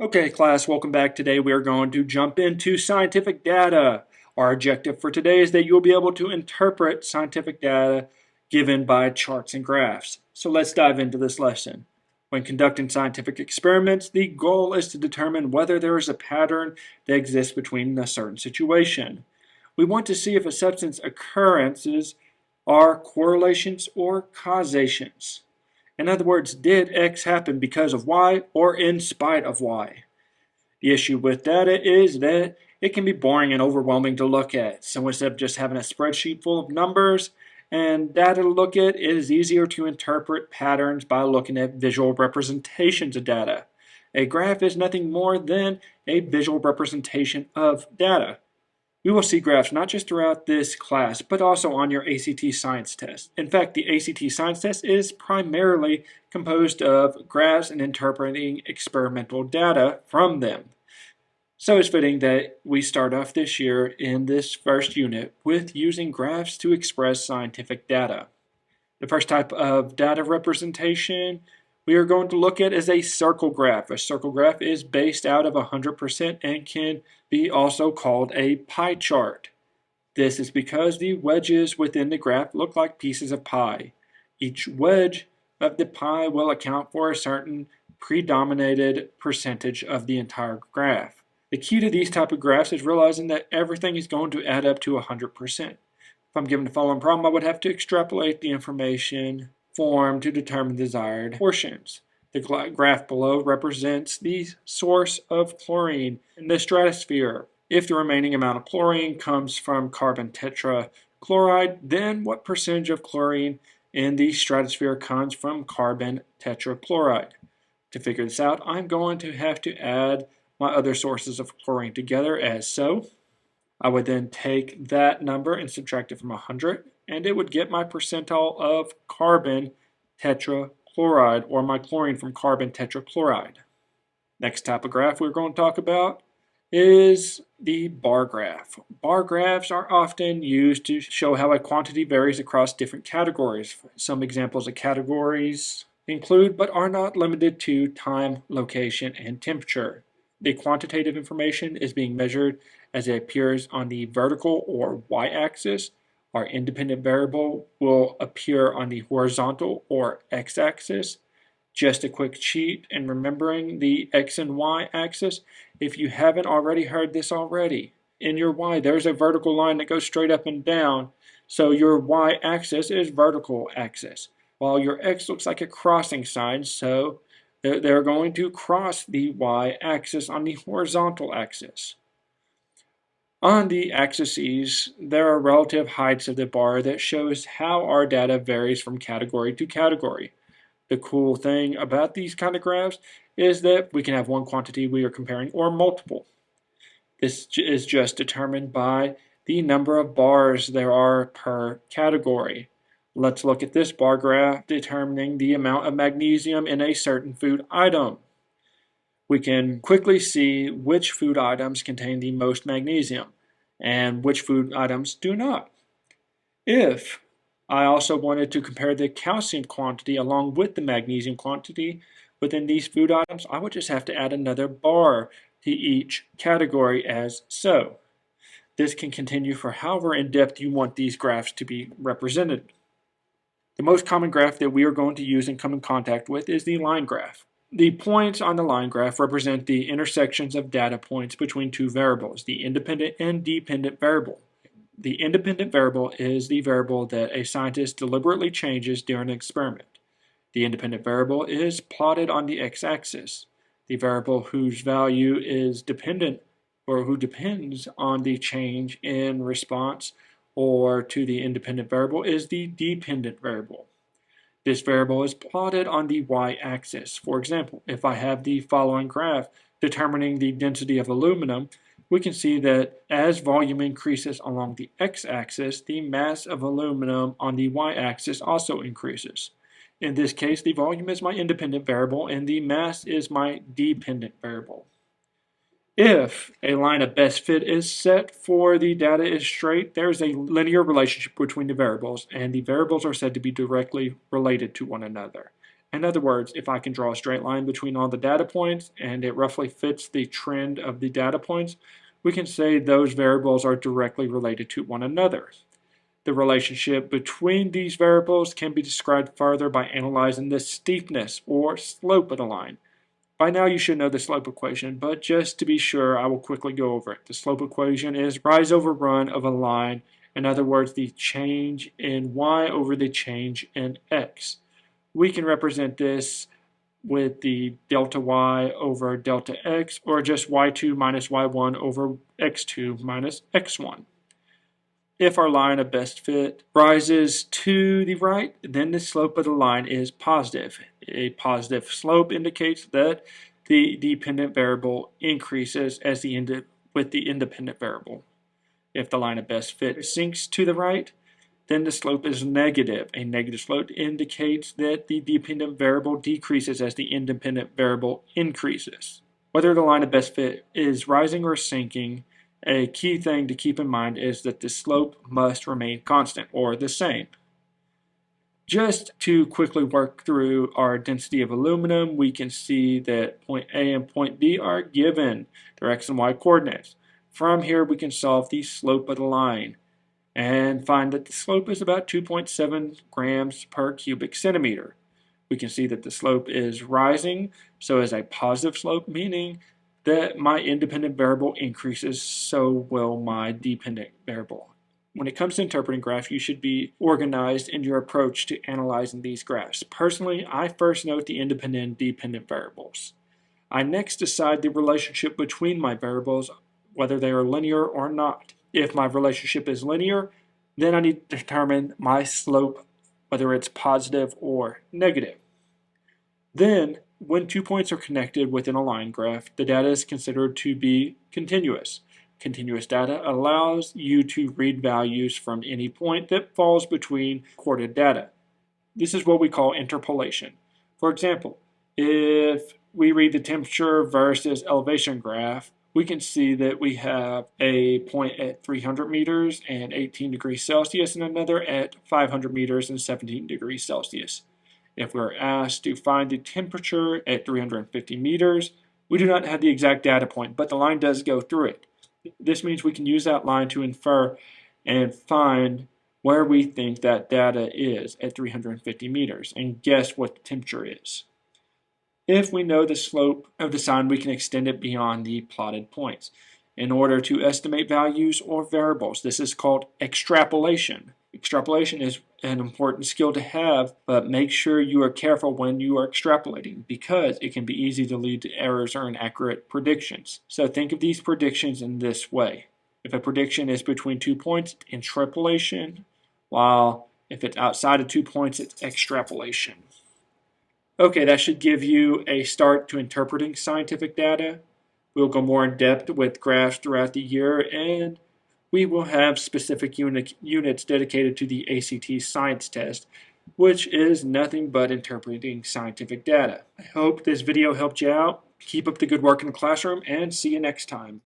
Okay, class, welcome back. Today we are going to jump into scientific data. Our objective for today is that you'll be able to interpret scientific data given by charts and graphs. So let's dive into this lesson. When conducting scientific experiments, the goal is to determine whether there is a pattern that exists between a certain situation. We want to see if a substance occurrences are correlations or causations. In other words, did X happen because of Y or in spite of Y? The issue with data is that it can be boring and overwhelming to look at. So instead of just having a spreadsheet full of numbers and data to look at, it is easier to interpret patterns by looking at visual representations of data. A graph is nothing more than a visual representation of data. We will see graphs not just throughout this class, but also on your ACT Science test. In fact, the ACT Science test is primarily composed of graphs and interpreting experimental data from them. So it's fitting that we start off this year in this first unit with using graphs to express scientific data. The first type of data representation we are going to look at is a circle graph. A circle graph is based out of 100% and can be also called a pie chart. This is because the wedges within the graph look like pieces of pie. Each wedge of the pie will account for a certain predominated percentage of the entire graph. The key to these type of graphs is realizing that everything is going to add up to 100%. If I'm given the following problem, I would have to extrapolate the information form to determine desired portions. The graph below represents the source of chlorine in the stratosphere. If the remaining amount of chlorine comes from carbon tetrachloride, then what percentage of chlorine in the stratosphere comes from carbon tetrachloride? To figure this out, I'm going to have to add my other sources of chlorine together as so. I would then take that number and subtract it from 100, and it would get my percentile of carbon tetrachloride, or my chlorine from carbon tetrachloride. Next type of graph we're going to talk about is the bar graph. Bar graphs are often used to show how a quantity varies across different categories. Some examples of categories include, but are not limited to, time, location, and temperature. The quantitative information is being measured as it appears on the vertical or y-axis. Our independent variable will appear on the horizontal or x-axis. Just a quick cheat in remembering the x and y axis. If you haven't already heard this already, in your y there's a vertical line that goes straight up and down, so your y-axis is vertical axis, while your x looks like a crossing sign, so they're going to cross the y-axis on the horizontal axis. On the axes, there are relative heights of the bar that shows how our data varies from category to category. The cool thing about these kind of graphs is that we can have one quantity we are comparing or multiple. This is just determined by the number of bars there are per category. Let's look at this bar graph determining the amount of magnesium in a certain food item. We can quickly see which food items contain the most magnesium and which food items do not. If I also wanted to compare the calcium quantity along with the magnesium quantity within these food items, I would just have to add another bar to each category as so. This can continue for however in-depth you want these graphs to be represented. The most common graph that we are going to use and come in contact with is the line graph. The points on the line graph represent the intersections of data points between two variables, the independent and dependent variable. The independent variable is the variable that a scientist deliberately changes during an experiment. The independent variable is plotted on the x-axis. The variable whose value is dependent or who depends on the change in response or to the independent variable is the dependent variable. This variable is plotted on the y-axis. For example, if I have the following graph determining the density of aluminum, we can see that as volume increases along the x-axis, the mass of aluminum on the y-axis also increases. In this case, the volume is my independent variable and the mass is my dependent variable. If a line of best fit is set for the data is straight, there is a linear relationship between the variables, and the variables are said to be directly related to one another. In other words, if I can draw a straight line between all the data points and it roughly fits the trend of the data points, we can say those variables are directly related to one another. The relationship between these variables can be described further by analyzing the steepness or slope of the line. By now you should know the slope equation, but just to be sure, I will quickly go over it. The slope equation is rise over run of a line. In other words, the change in y over the change in x. We can represent this with the delta y over delta x, or just y2 minus y1 over x2 minus x1. If our line of best fit rises to the right, then the slope of the line is positive. A positive slope indicates that the dependent variable increases with the independent variable. If the line of best fit sinks to the right, then the slope is negative. A negative slope indicates that the dependent variable decreases as the independent variable increases. Whether the line of best fit is rising or sinking, a key thing to keep in mind is that the slope must remain constant or the same. Just to quickly work through our density of aluminum, we can see that point A and point B are given their x and y coordinates. From here we can solve the slope of the line and find that the slope is about 2.7 grams per cubic centimeter. We can see that the slope is rising, so is a positive slope, meaning that my independent variable increases, so will my dependent variable. When it comes to interpreting graphs, you should be organized in your approach to analyzing these graphs. Personally, I first note the independent and dependent variables. I next decide the relationship between my variables, whether they are linear or not. If my relationship is linear, then I need to determine my slope, whether it's positive or negative. Then, when 2 points are connected within a line graph, the data is considered to be continuous. Continuous data allows you to read values from any point that falls between recorded data. This is what we call interpolation. For example, if we read the temperature versus elevation graph, we can see that we have a point at 300 meters and 18 degrees Celsius and another at 500 meters and 17 degrees Celsius. If we're asked to find the temperature at 350 meters, we do not have the exact data point, but the line does go through it. This means we can use that line to infer and find where we think that data is at 350 meters and guess what the temperature is. If we know the slope of the sign, we can extend it beyond the plotted points in order to estimate values or variables. This is called extrapolation. Extrapolation is an important skill to have, but make sure you are careful when you are extrapolating because it can be easy to lead to errors or inaccurate predictions. So think of these predictions in this way. If a prediction is between 2 points, it's interpolation, while if it's outside of 2 points, it's extrapolation. Okay, that should give you a start to interpreting scientific data. We'll go more in depth with graphs throughout the year, and we will have specific units dedicated to the ACT science test, which is nothing but interpreting scientific data. I hope this video helped you out. Keep up the good work in the classroom, and see you next time.